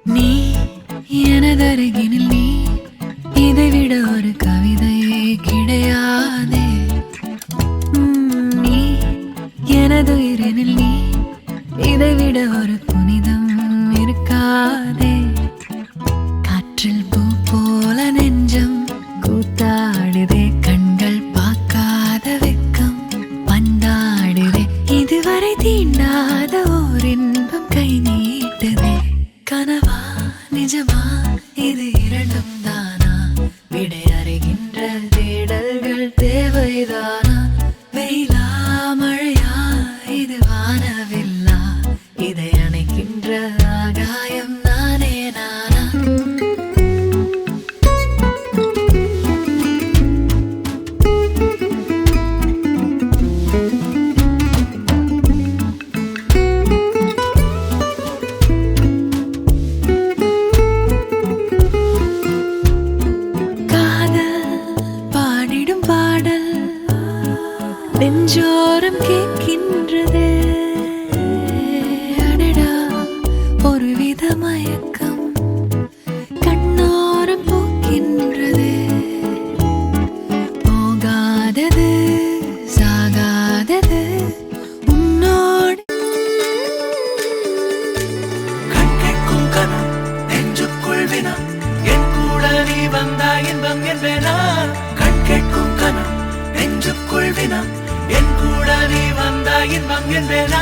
நீ எனதருகினில் நீ இதைவிட ஒரு கவிதையே கிடையாதே. நீ எனதுயிரினில் நீ இதைவிட ஒரு புனிதம் இருக்காதே. காற்றில் பூ போல நெஞ்சம் கூத்தாடுதே, கண்கள் பார்க்காத வெக்கம் பந்தாடுதே. இதுவரை தீண்டாத ஓர் இன்பம் கை நீட்டுதே. கனவா நிஜமா இது இரண்டும் தானா? விடை அறிகின்ற தேடல்கள் தேவைதானா? வெயிலா மழையா இது வானவில்லா? இதை அணைக்கின்ற ஆகாயம் நானே நானா? நெஞ்சோரம் கேட்கின்றதே, அடடா ஒருவித மயக்கம் கண்ணோரம் போக்கின்றதே. போகாதது சாகாதது உன்னோடு. கண் கேட்கும் கனம் நெஞ்சுக்குள் வினம், என் கூட நீ வந்தா இன்பம் என்பேனா? கண் கேட்கும் கனம் நெஞ்சுக்குள் வினம், என் கூட நீ வந்தா இன்பம் என்பேனா?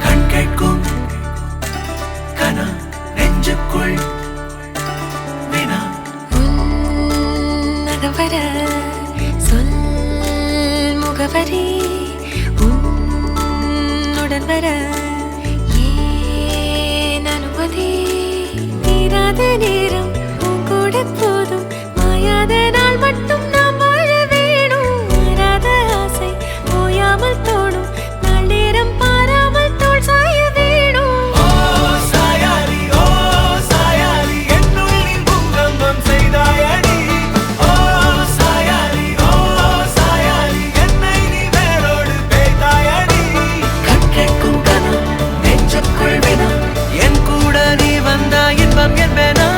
கண் கேட்கும் கனம் நெஞ்சுக்குள் வினம். உன்னகவர சொல் முகவரி உன்னுடன் வர ஏன் அனுமதி? தீராத நேரம் உன் கூட போதும், மாயாத நாள் மட்டும் நாம் வாழ வேணும். மாறாத ஆசை ஓயாமல் தோணும், நாள் நேரம் பாராமல் தோள் சாய வேணும். ஓ சாயாரி ஓ சாயாரி, என்னுள் நீ பூகம்பம் செய்தாயடி. ஓ சாயாரி ஓ சாயாரி, என்னை நீ வேரோடு பேய்த்தாயடி. கண் கேட்கும் கனம் நெஞ்சுக்குள் வினம், என் கூட நீ வந்தா இன்பம் என்பேனா?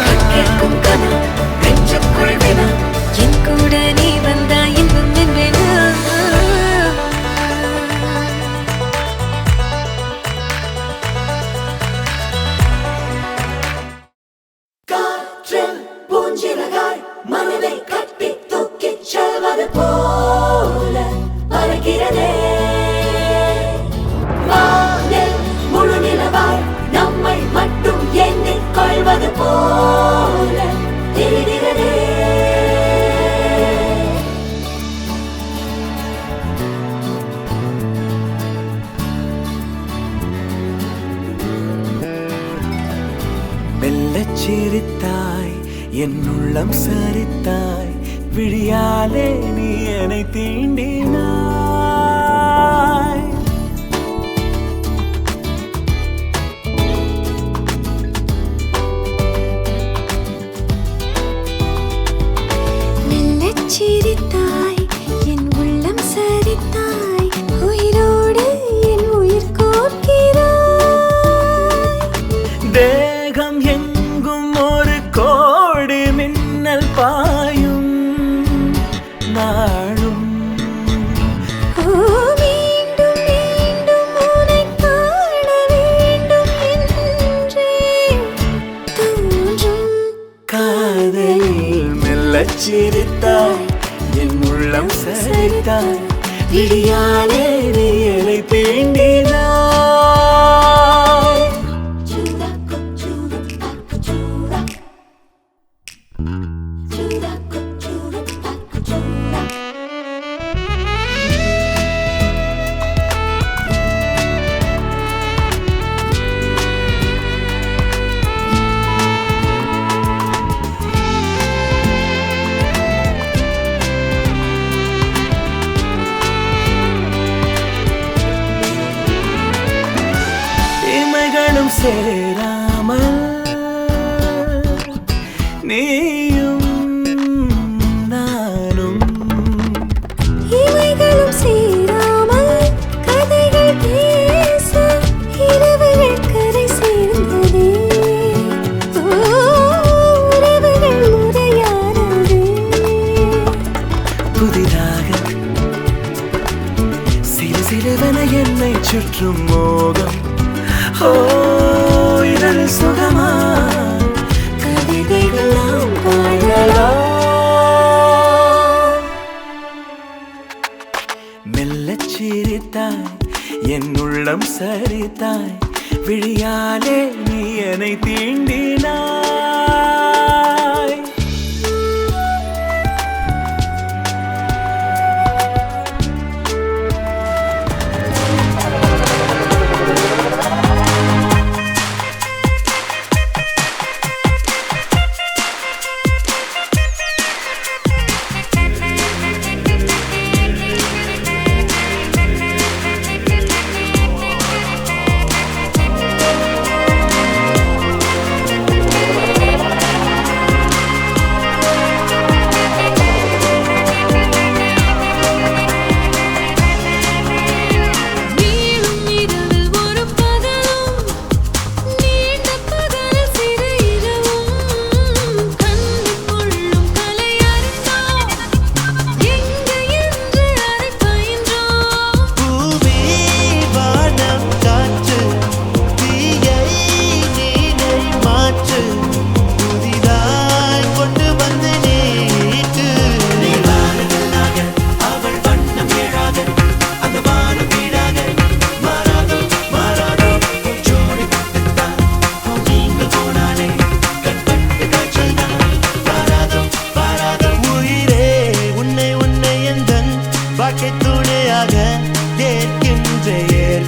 கண் கேட்கும் கனம் நெஞ்சுக்குள் வினம், என் கூட நீ வந்தா இன்பம் என்பேனா? காற்றில் பூஞ்சிறகாய் மனதை கட்டி தூக்கிச் செல்வது போல பறக்கிறதே. வானில் முழு நிலவாய் நம்மை மட்டும் எண்ணிக் கொள்வது போல தெரிகிறதே. மெல்லச் சிரித்தாய், என் உள்ளம் சரித்தாய், விழியாலே நீ என்னை தீண்டினாய். மெல்லச் சிரித்தாய், என் உள்ளம் சரித்தாய், உயிரோடு என் உயிர் கோர்க்கிறாய். தேகம் எங்கும் ஒரு கோடி மின்னல் பாயும் நாளும். ஓ மீண்டும் மீண்டும் உன்னைக் காண வேண்டும் என்றே தோன்றும். காதலில் மெல்லச் சிரித்தாய், என் உள்ளம் சரித்தாய், விழியாலே நீ என்னை தீண்டினாய். Chura kuchura pakuchura, chura kuchura pakuchura. மனம் சேராமல் நீயும் நானும் இவைகளும் சேராமல் கதைகள் பேச இரவுகள் கரை சேர்ந்ததே. உறவுகள் முறையானதே. புதிதாக சிறு சிறுவன என்னை சுற்றும் மோகம். இதழ் சுகமா கவிதைகள் நாம் பாடலாம். மெல்லச் சிரித்தாய் என் உள்ளம் சரித்தாய் விழியாலே நீ என்னை தீண்டினாய். நீளும் இரவில் ஒரு பகலும் நீண்ட பகல் சிறு இரவும் கண்டு கொள்ளும் கலை அறிந்தோம். எங்கு என்று அதை பயின்றோம். பூமி வானம் காற்று தீயை நீனை மாற்று புதிதாய் கொண்டு வந்து நீட்டு. அவள் வண்ணம் ஏழாக அந்த வானம் வீடாக மாறாதோ மாறாதோ ஜோடி பட்டுத்தான் நீங்க போனாலே கண்பட்டு காய்ச்சல் தான் பாராதோ பாராதோ. உயிரே உன்னை உன்னை எந்தன் வாழ்க்கை துணையாக ஏற்கின்றேன்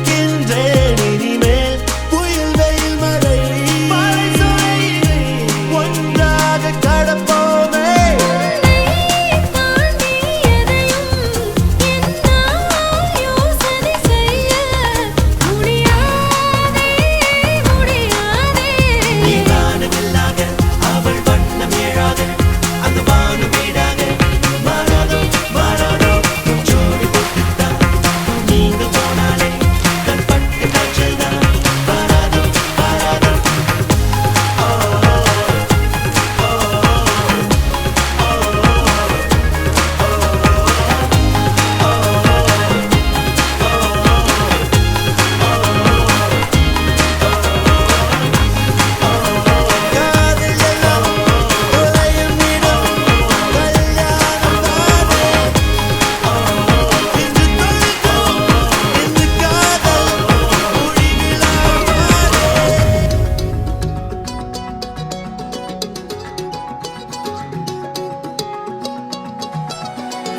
இனிமேல் புயல் வெயில் மழை மழை சுழலை ஒன்றாக கடப்போமே. தாண்டி எதையும் என்னால் யோசனை செய்ய முடியாதே முடியாதே. வானவில்லாக அவள் வண்ணம் ஏழாக அந்த வானம் வீடாக மாறாதோ மாறாதோ ஜோடி போட்டுத்தான் நீங்க போனாலே கண்பட்டு காய்ச்சல் தான் பாராதோ பாராதோ. காதல் எல்லாம் உறையும் இடம் கல்யாணம் தானே. இன்று தொழுதோம் இன்று காதல் மொழிகளால் மாறே.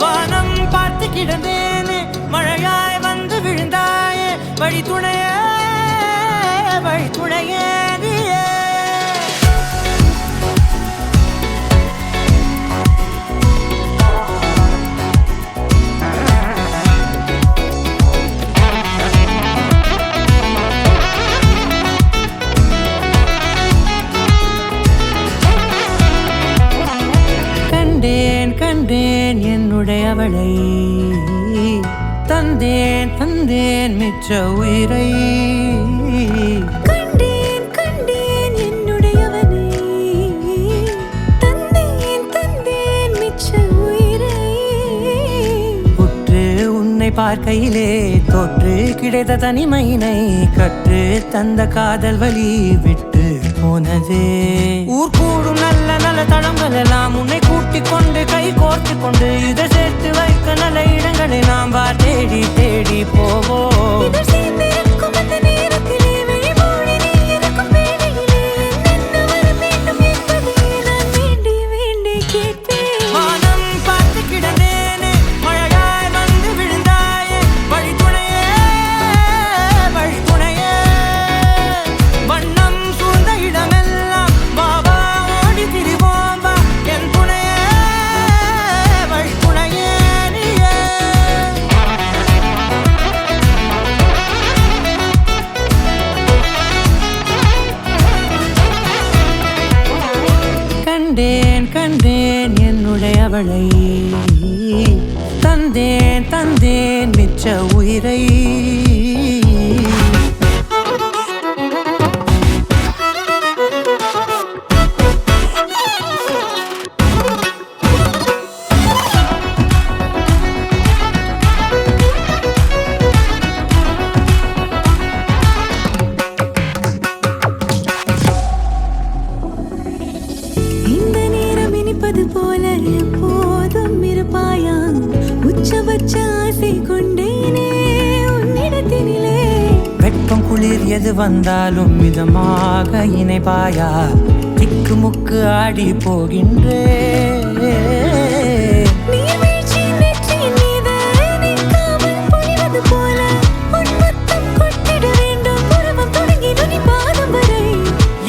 வானம் பார்த்து கிடந்தேனே மழையாய் வந்து விழுந்தாயே வழி துணையே நீயே. கண்டேன் கண்டேன் என்னுடையவளை தந்தேன் தந்தேன் மிச்ச உயிரை. கண்டேன் கண்டேன் என்னுடையவனை தந்தேன் தந்தேன் மிச்ச உயிரை. உற்று உன்னை பார்க்கையிலே தோற்று கிடைத்த தனிமையினை கற்று தந்த காதல் வழி விட்டு போனதே. ஊர் கூடும் நல்ல நல்ல தளங்கள் எல்லாம் உன்னை கூட்டிக் கொண்டு கை கோர்த்து கொண்டு இதை சேர்த்து வைக்க நல்ல இடங்களை நாம் தேடி தேடி போவோம். இதழ் சேர்ந்திருக்கும் அந்த நேரத்திலே விழிமூடி நீ இருக்கும் வேளையிலே என்னென்ன வர வேண்டும் என்பதை நான் வேண்டி வேண்டி கேட்பேன். வானம் பார்த்து கிடந்தேனே மழையாய் வந்து விழுந்தாயே வழி துணையே வண்ணம் சூழ்ந்த இடமெல்லாம் பாபா ஓடி திரிவோம் வா என் துணையே வழி துணையே நீயே. இவளை தந்தேன் தந்தேன் மிச்ச உயிரை இந்த நேரம் இனிப்பது போல எப்போதும் இருப்பாயா உச்சபட்ச ஆசை கொண்டேனே உன்னிடத்தினிலே வெட்கம் குளிர் எது வந்தாலும் மிதமாக இணைப்பாயா திக்கு முக்கு ஆடி போகின்றே நீர்வீழ்ச்சி நெற்றியின் மீது நிற்காமல் பொழிவது போல உன் முத்தம் கொட்டிட வேண்டும் உருவம் தொடங்கி நுனி பாதம் வரை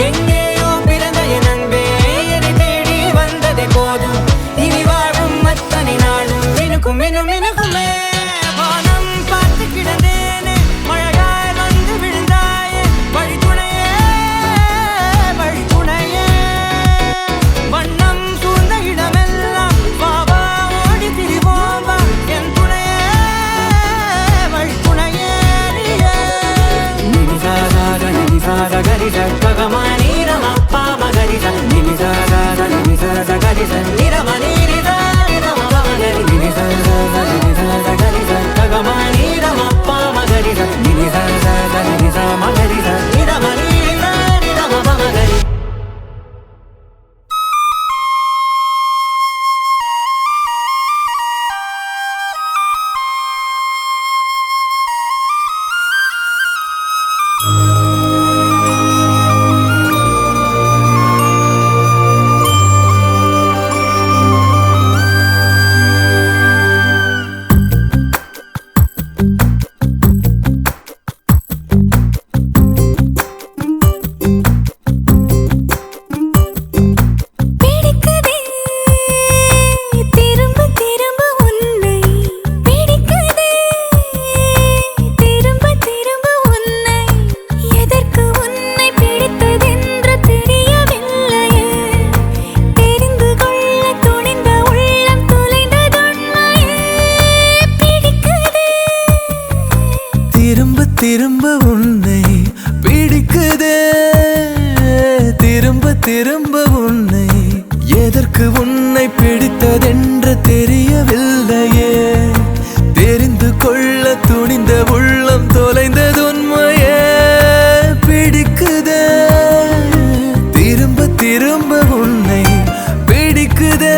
எங்கேயோ பிறந்த என் அன்பே என்னை தேடி வந்ததே போதும் இனி வாழும் அத்தனை நாளும் மினுக்கும் மினுக்குமே வானம் பார்த்து கிடந்தேனே மழையாய் வந்து விழுந்தாயே வழித்துணையே வழித்துணையே வண்ணம் சூழ்ந்த இடமெல்லாம் பாவா ஓடி திரிவோம் வா என் துணையே வழித்துணையே நினிசாத நினிசாத கரிச பகமானி ரமப்பா மகரிச நினிசாத நினிசாத கரிச நிரமணி நித நிரம மகரி நினிசாத நினிசாத கரிச பகமானி ரமப்பா மகரிச நினிசாத நினிசா மகரிச நிரமணி நித நிரம மகரி பிடிக்குதே திரும்ப திரும்ப உன்னை பிடிக்குதே திரும்ப திரும்ப உன்னை எதற்கு உன்னை பிடித்ததென்று தெரியவில்லையே தெரிந்து கொள்ள துணிந்த உள்ளம் தொலைந்ததுண்மையே பிடிக்குதே திரும்ப திரும்ப உன்னை பிடிக்குதே திரும்ப திரும்ப உன்னை எதற்கு உன்னை பிடித்ததென்று தெரியவில்லையே தெரிந்து கொள்ள துணிந்த உள்ளம் தொலைந்தது உண்மையே பிடிக்குதே திரும்ப திரும்ப உன்னை பிடிக்குதே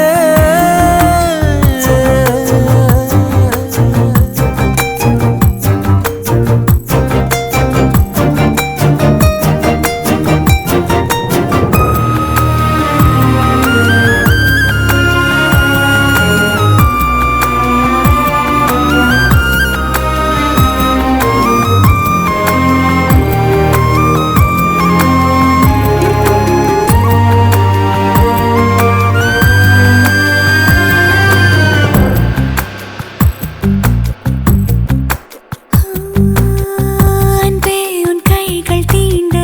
அன்பே உன் கைகள் தீண்ட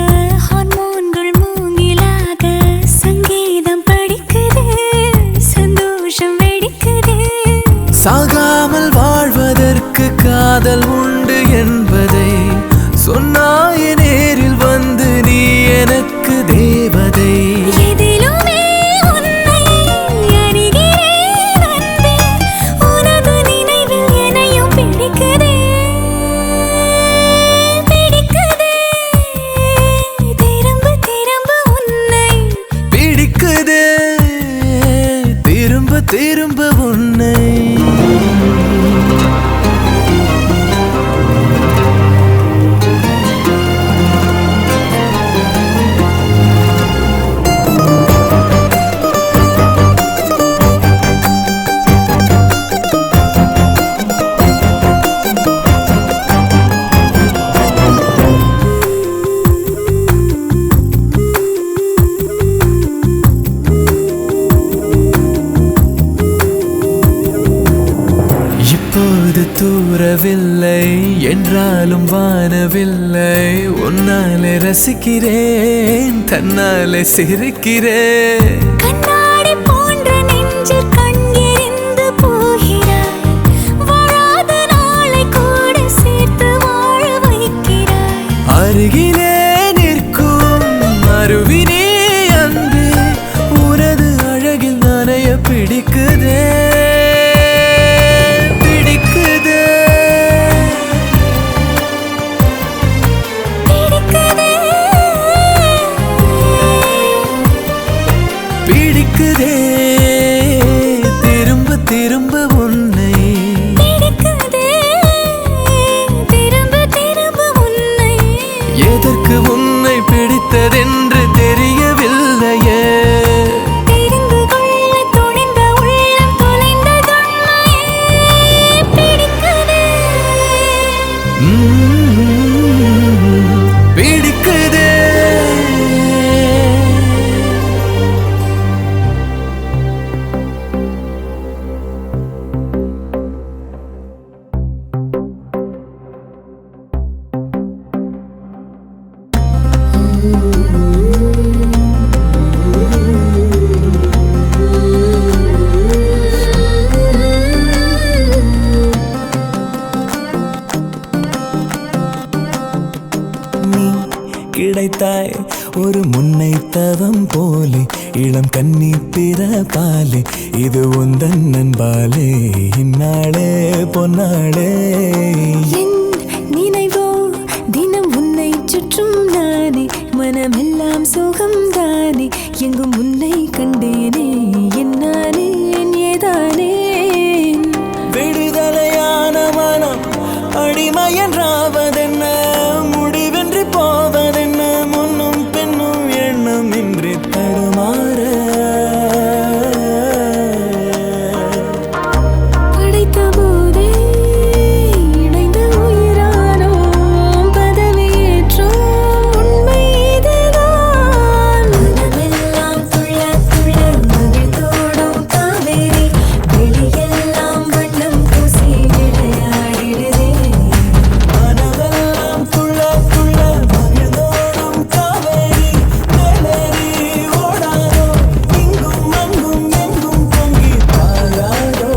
ஹார்மோன்கள் மூங்கிலாக சங்கீதம் படிக்குதே சந்தோஷம் வெடிக்குதே சாகாமல் வாழ்வதற்கு காதல் உண்டு என்பதை சொன்னாய நேரில் வந்து நீ எனக்கு தேவதை எதிலுமே உன்னை அறிகிறேன் அன்பே உனது நினைவில் என்னையும் பிடிக்குதே பிடிக்குதே திரும்ப திரும்ப உன்னை பிடிக்குதே திரும்ப திரும்ப உன்னை இப்போது தூரவில்லை என்றாலும் வானவில்லை உன்னாலே ரசிக்கிறேன் தன்னாலே சிரிக்கிறேன் கண்ணாடி போன்ற நெஞ்சில் கண்ணீர் அருகிலே நிற்கும் அருவினே அன்பே உனது அழகில் நனைய பிடிக்குதே பிடிக்குதே பிடிக்குதே திரும்ப திரும்ப உன்னை எதற்கு உன்னை பிடித்ததென்று தெரியவில்லையே பிடிக்குதே நீ கிடைத்தாய் ஒரு முன்னை தவம் போலே இளம் கன்னி பிறப்பாலே இது உந்தன் நண்பாலே இந்நாளே பொன்னாளே என் நினைவோ தினம் உன்னை சுற்றும் நானே மனமெல்லாம் சுகம் தானே எங்கும் உன்னை கண்டேனே என்னானே ஏதானே விடுதலையான மனம் அடிமை என்றாவதென்ன முடிவென்று போவதென்ன முன்னும் பின்னும் எண்ணம் இன்றி தடுமாற படைத்த போதே இணைந்த உயிரானோம் பதவியேற்றோம் உண்மை இதுதான் மனமெல்லாம் துள்ள துள்ள மகிழ்ந்தோடும் காவேரி வெளியெல்லாம் வண்ணம் பூசி விளையாடிடுதே மனமெல்லாம் துள்ள துள்ள மகிழ்ந்தோடும் காவேரி மேலேறி ஓடாதோ இங்கும் அங்கும் எங்கும் பொங்கி பாயாதோ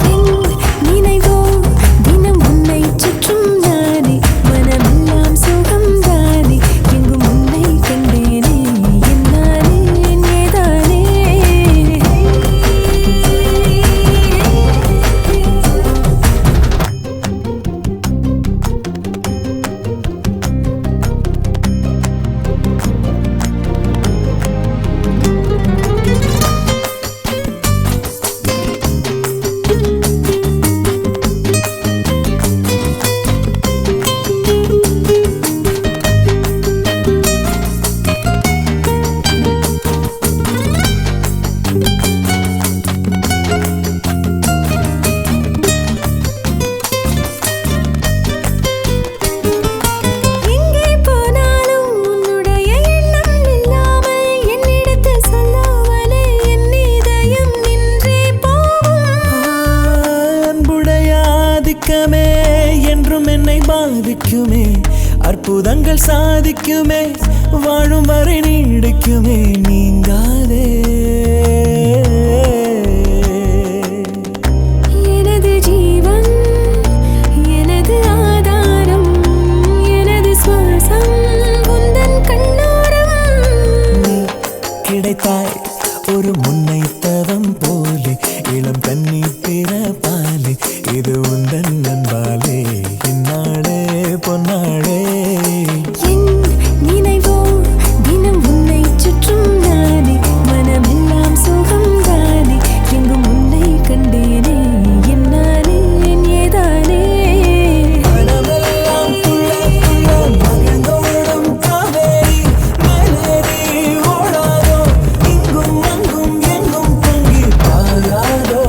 என் நினைவோ தினம் உன்னை சுற்றும் நானே மனமெல்லாம் சுகம் தானே எங்கும் உன்னை கண்டேனே என்னானே ஏதானே எங்கே போனாலும் உன்னுடைய எண்ணம் இல்லாமல் என்னிடத்தில் சொல்லாமலே என் இதயம் நின்றே போகும் அன்புடைய ஆதிக்கமே என்றும் என்னை பாதிக்குமே அற்புதங்கள் சாதிக்குமே வாழும் வரை நீடிக்குமே நீங்காதே எனது ஜீவன் எனது ஆதாரம் எனது சுவாசம் உந்தன் கண்ணோரம் நீ கிடைத்தாய் ஒரு முன்னை தவம் போலே இளம் கன்னி பிறப்பாலே இது உந்தன் நண்பாலே இந்நாளே பொன்னாளே என் நினைவோ தினம் உன்னை சுற்றும் நானே மனமெல்லாம் சுகம் தானே எங்கும் உன்னை கண்டேனே என்னானே ஏதானே மனமெல்லாம் துள்ள துள்ள மகிழ்ந்தோடும் காவேரி மேலேறி ஓடாதோ இங்கும் அங்கும் எங்கும் பொங்கி பாயாதோ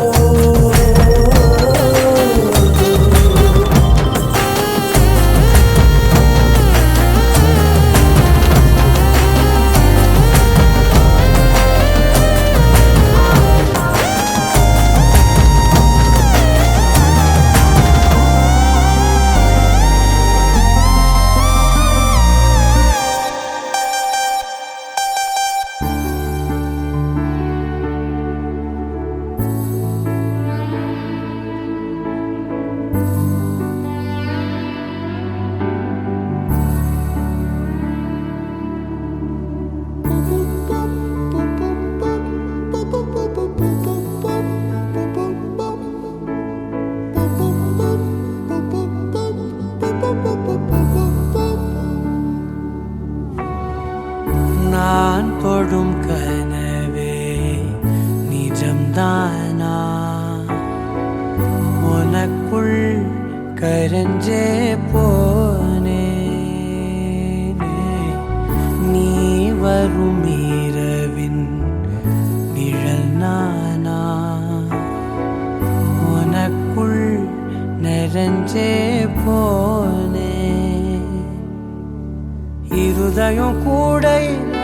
கரஞ்சே போனே நீ வரும் இரவின் நிழல் நானா உனக்குள் நிறைஞ்சே போனே இருதயம் கூடையில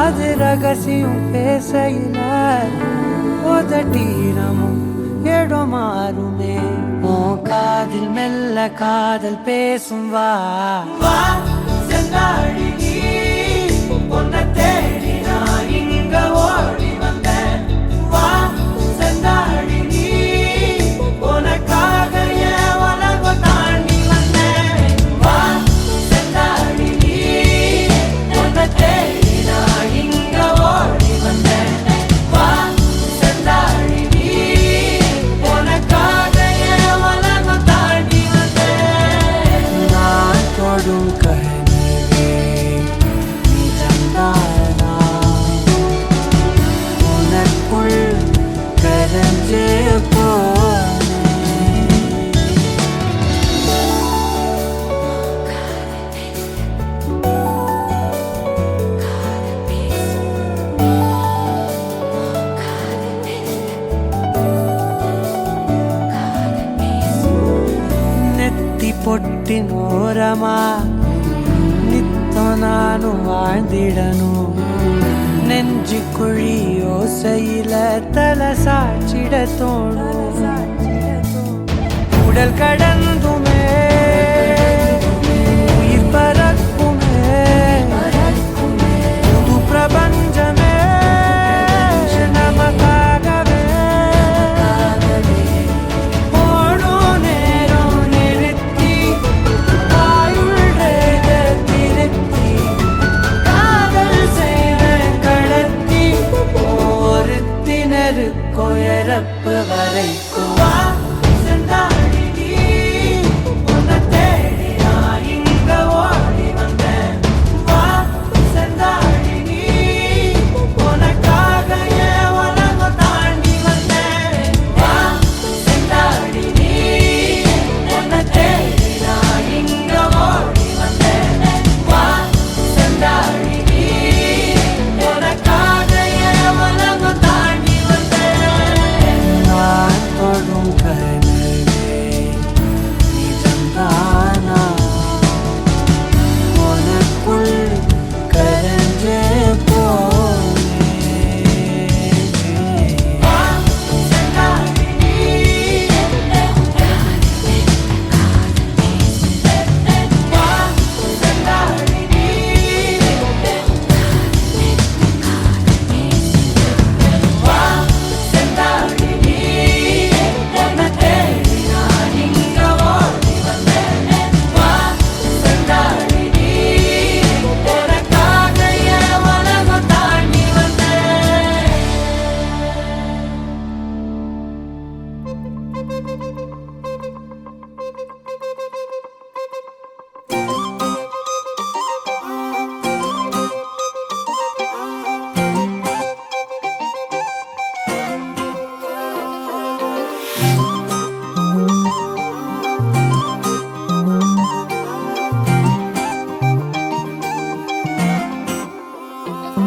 அது ரகசியம் பேசையில உதட்டீரமும் இடம் மாறுமே உன் காதில் மெல்ல காதல் பேசும் வா வா செந்தாழி நீ உன்னை தேடி நான் இங்க ஓடி வந்தேன் வா செந்தாழி நீ உனக்காக என் உலகம் தாண்டி வந்தேன் வா செந்தாழி நீ உன்னை தேடி நான் இங்க ஓடி வந்தேன் வா செந்தாழி நீ உனக்காக என் உலகம் தாண்டி வந்தேன் நான் தொடும் கனவே நிஜம்தானா உனக்குள் கரஞ்சே போனே நெத்தி பொட்டின் ஓரமா நித்தம் நானும் வாழ்ந்திடணும் நெஞ்சு குழி ஓசையில தலை சாட்சிட தோணும் உடல் கடந்துமே உயிர் பறக்குமே புது பிரபஞ்சமே நமக்காகவே ஓடும் நேரம் நிறுத்தி ஆயுள் ரேக திருத்தி காதல் செய்வேன் கடத்தி ஒருத்தினருக்கும் இறப்பு வரைக்கும் வா செந்தாழி நீ உன்னை தேடி நான் இங்க ஓடி வந்தேன் வா செந்தாழி நீ உனக்காக என் உலகம் தாண்டி வந்தேன் வா செந்தாழி நீ உன்னை தேடி நான் இங்க ஓடி வந்தேன் வா செந்தாழி நீ உனக்காக என் உலகம் தாண்டி வந்தேன் நான் தொடும் கனவே நிஜம்தானா உனக்குள் கரஞ்சே போனே வா செந்தாழி நீ வா செந்தாழி நீ வா செந்தாழி நீ உன்னை தேடி நான் இங்க ஓடி வந்தேன் வா செந்தாழி நீ உனக்காக என் உலகம் தாண்டி வந்தேன்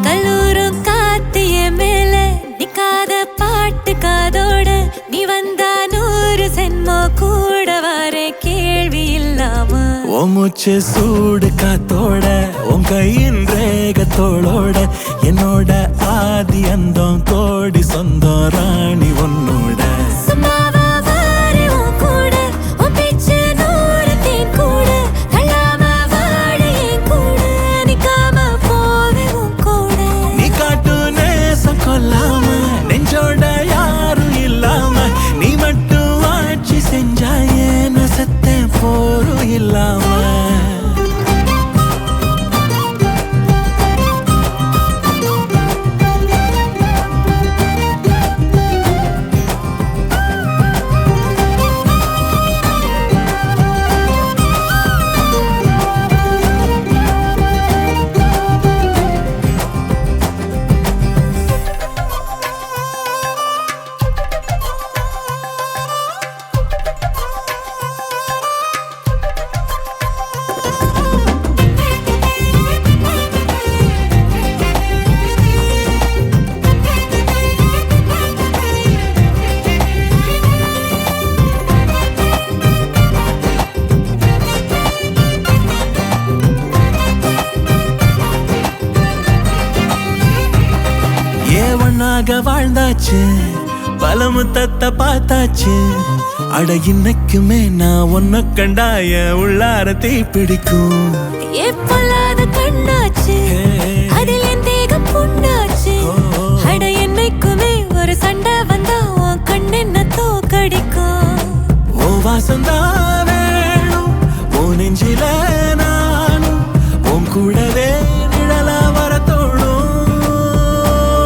கல்லூரும் காத்திய மேல நிக்காத பாட்டு காதோட நீ வந்தா 100 சென்மோ கூட வர கேள்வி இல்லாம உன் மூச்சு சூடு காத்தோட உன் கையின் ரேகத்தோளோட என்னோட ஆதி அந்தம் கோடி சொந்தம் ராணி உன்னோட சும்மாவா வாரு உன் கூட உன் பேச்சு 100 தேன் கூட கல்லாம வாழ என் கூட நிக்காம போவே உன் கூட நீ காட்டு நேசம் கொல்லாம நெஞ்சோட யாரும் இல்லாம நீ மட்டும் ஆட்சி செஞ்சாயே நசத்தேன் போரும் இல்லாம வாழ்ந்தாச்சு பல முத்தத்தை பார்த்தாச்சு அட இன்னைக்குமே நான் உன்னை கண்டாய உள்ளார தீ பிடிக்கும் எப்பொல்லாத கண்ணாச்சு அதில் என் தேகம் புண்ணாச்சு அட என்னைக்குமே ஒரு சண்டை வந்தா உன் கண்ணென்ன தோக்கடிக்கும் ஓ வாசந்தான் வேணும் ஓ நெஞ்சில நானும் உன் கூடவே நிழலா வர தோணும்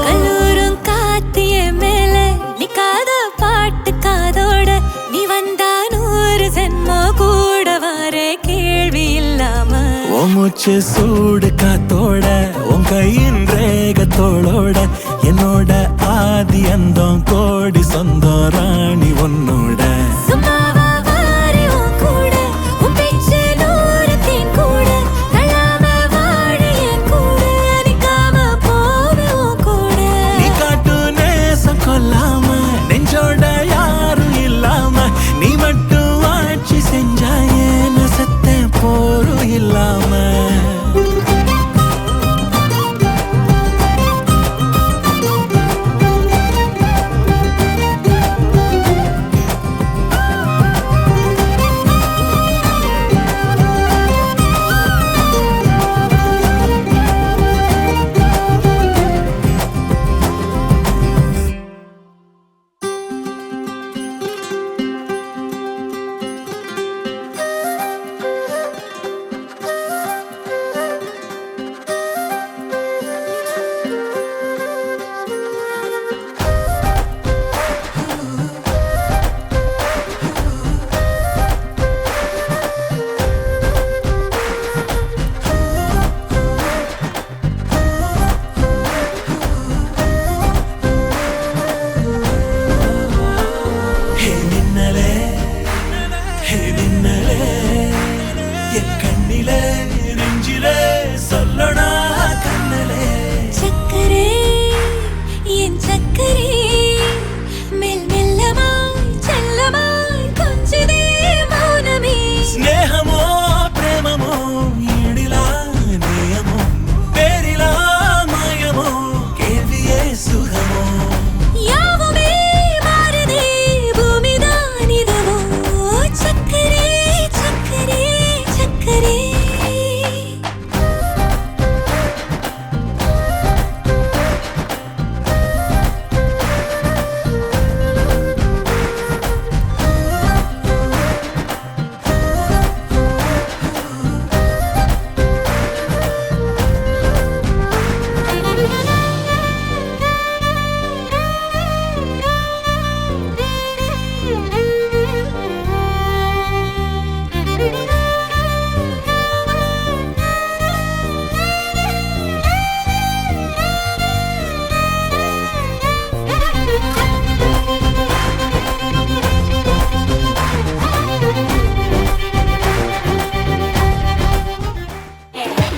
கல்லூரும் காத்திய மேல நிக்காத பாட்டு காதோட நீ வந்தா 100 ஜென்மோ கூட வர கேள்வி இல்லாம ஓ மூச்சு சூடு காத்தோட உன் கையின் ரேகத்தோளோட என்னோட ஆதி அந்தம் கோடி சொந்தம் ராணி உன்னோட சும்மாவா வாரி உன் கூட உன் பேச்சு 100 தேன் கூட தள்ளாம வாழ என் கூட நிக்காம போவே உன் கூட நீ காட்டு நேசம் கொல்லாம நெஞ்சோட யாரும் இல்லாம நீ மட்டும் ஆட்சி செஞ்சாயே நசத்த போரும் இல்லாம என் கண்ணிலே நெஞ்சிலே சொல்லணா கண்ணலே சக்கரே என் சக்கரே மெல் மெல்லமாய் செல்லமாய் கொஞ்சதே மௌனமே ஸ்நேகமோ பிரேமமோ ஈடிலா நேயமோ பேரிலா மாயமோ கேள்வியே சுகமோ யாவுமே மாறுதே பூமிதான் இதுவோ சக்கரே சக்கரே சக்கரே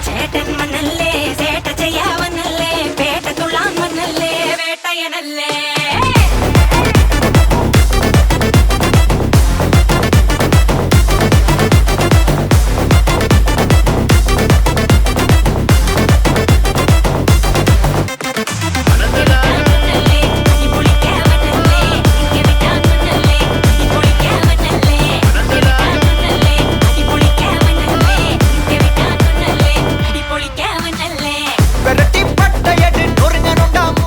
ചേട്ടൻ വന്നല്ലേ ചേട്ട ചെയ്യാവന്നല്ലേ പേട്ട തുള്ളാൻ വന്നല്ലേ വേട്ടയനല്ലേ விரட்டி பட்டையடி நொறுங்கனுண்டாமோ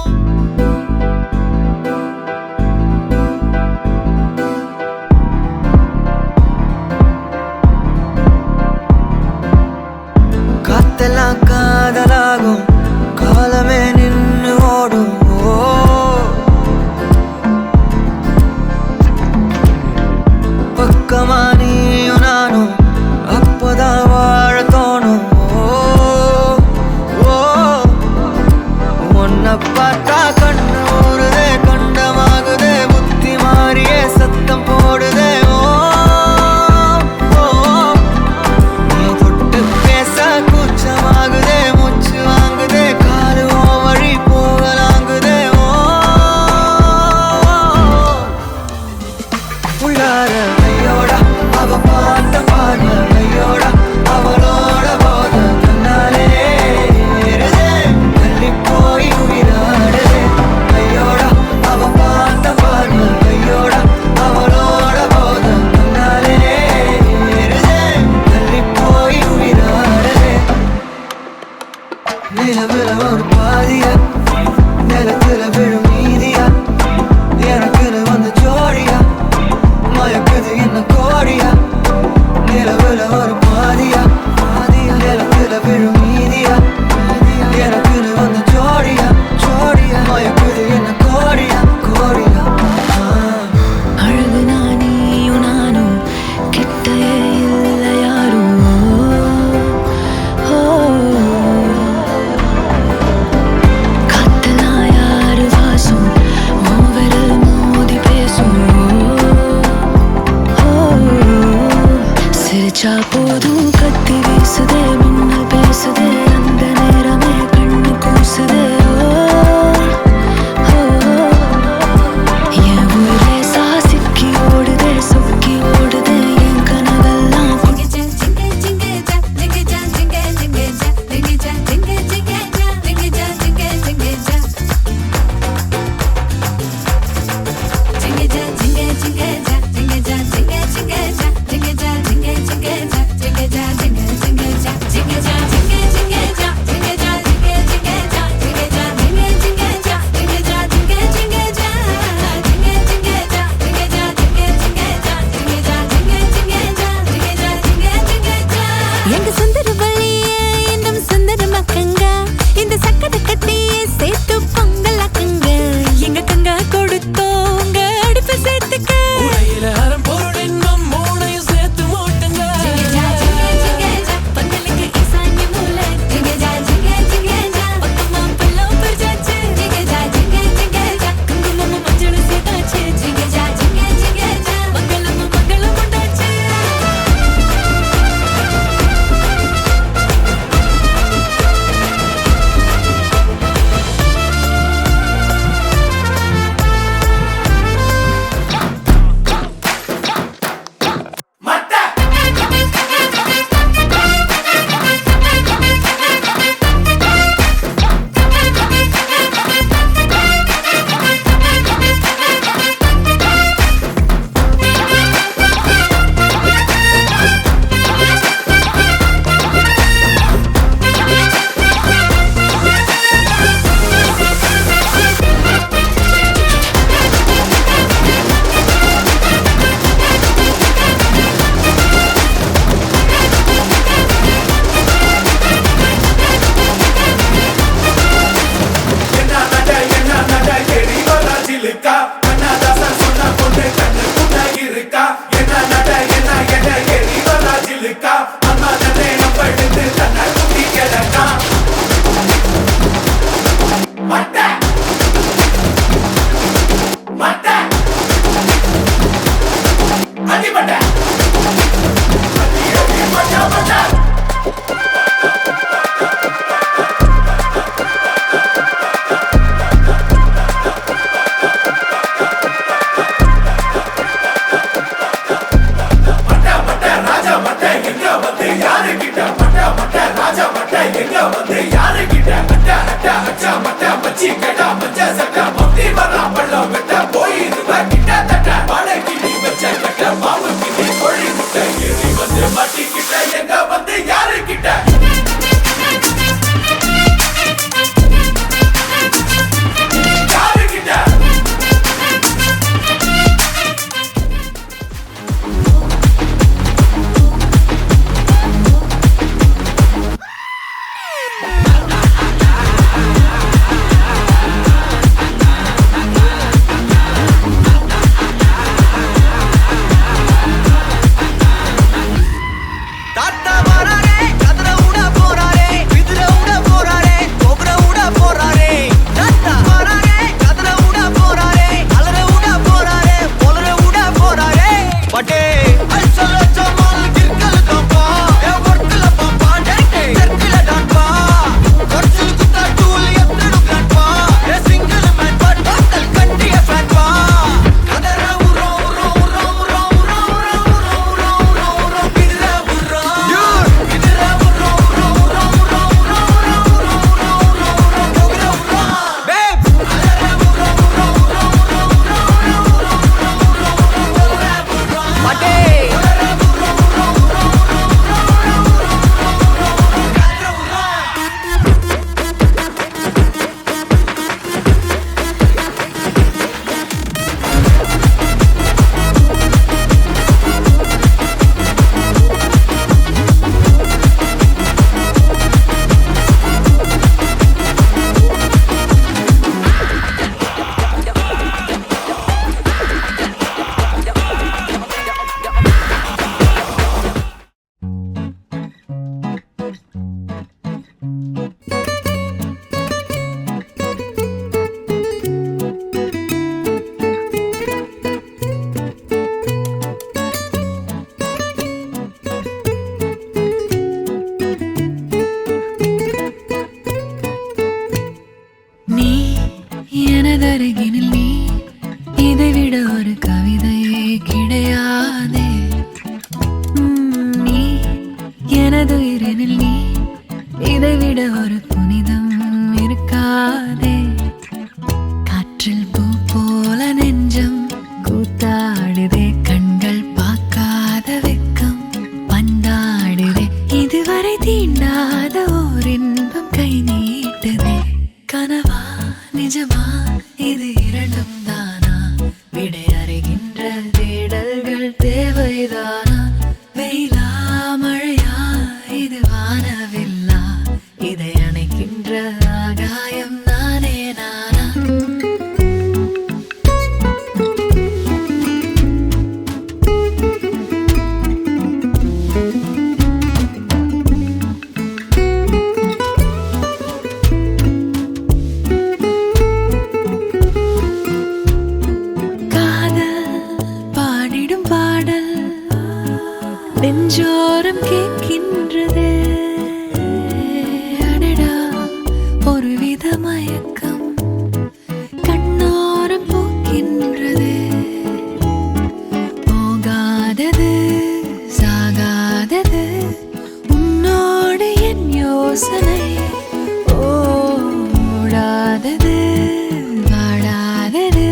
காத்தெல்லாம் காதலாகும் காலமே நின்னு ஓடும் பக்கமா நீயும் நானும் அப்பதான் வாழ தோணும் உன்னை பார்த்தா கண்ணு ஊறுதே கண்டமாகுதே புத்தி மாறியே சத்தம் போடுதே நீ தொட்டு பேச கூச்சமாகுதே மூச்சு வாங்குதே காலு வழி போகலாங்குதே உள்ளார ஐயோட அவ பார்த்த பார்வை ஐயோட அவளோட போத தன்னாலே தள்ளி போய் உயிராடுதே ஐயோட தாத்தா வராரே கதற உட போறாரே விதுர உட போறாரே கோபுர உட போறாரே தாத்தா வராரே கதற உட போறாரே அலற உட போறாரே பொலற உட போறாரே பட்டே அல்சல ஜமால் கிர்கல் கம்பா ஏ வர்க்கல பம்பா டேட்டே சர்க்கில டான்பா வர்ச்சல் குத்தா டூல் எத்தடு கிரான்பா a single man but total கண்டிய ஃபேன்பா கதற உரோ உரோ உரோ உரோ உரோ உரோ உரோ உரோ விதுர உரோ விதுர உரோ உரோ உரோ உரோ உரோ உரோ உரோ உரோ கோபுர உரோ பேப் அலற உரோ உரோ உரோ உரோ உரோ உரோ உரோ உரோ பட்டே நீ எனதருகினில் நீ இதைவிட ஒரு கவிதையே கிடையாதே. நீ எனதுயிரினில் நீ இதைவிட ஒரு புனிதம் இருக்காதே. காற்றில் பூ போல நெஞ்சம் கூத்தாடுதே, கண்கள் பார்க்காத வெக்கம் பந்தாடுதே. இதுவரை தீண்டாத ஓர் இன்பம் கை நீட்டுதே. கனவா நிஜமா இது இரண்டும் தானா? விடை அறிகின்ற தேடல்கள் தேவைதானா? வெயிலா மழையா இது வானவில்லா? இதை அணைக்கின்ற ஆகாயம் நானே நானா? நெஞ்சோரம் கேட்கின்றதே, அடடா ஒரு வித மயக்கம் கண்ணோரம் போக்கின்றதே. போகாதது சாகாதது உன்னோடு என் யோசனை, ஓடாதது வாடாதது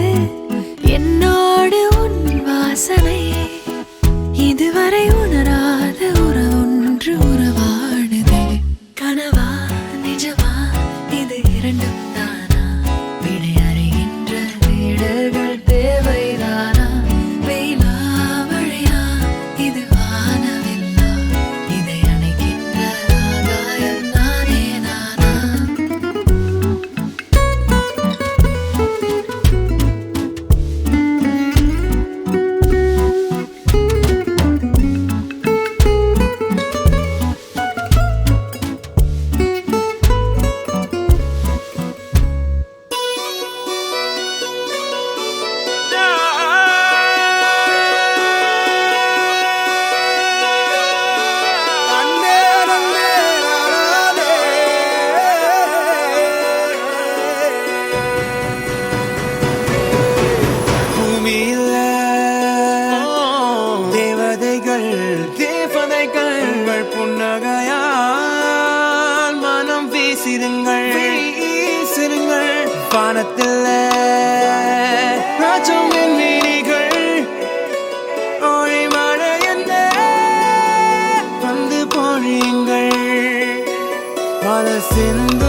என்னோடு உன் வாசனை. இதுவரை உணராத உறவொன்று உறவாட பால சிந்த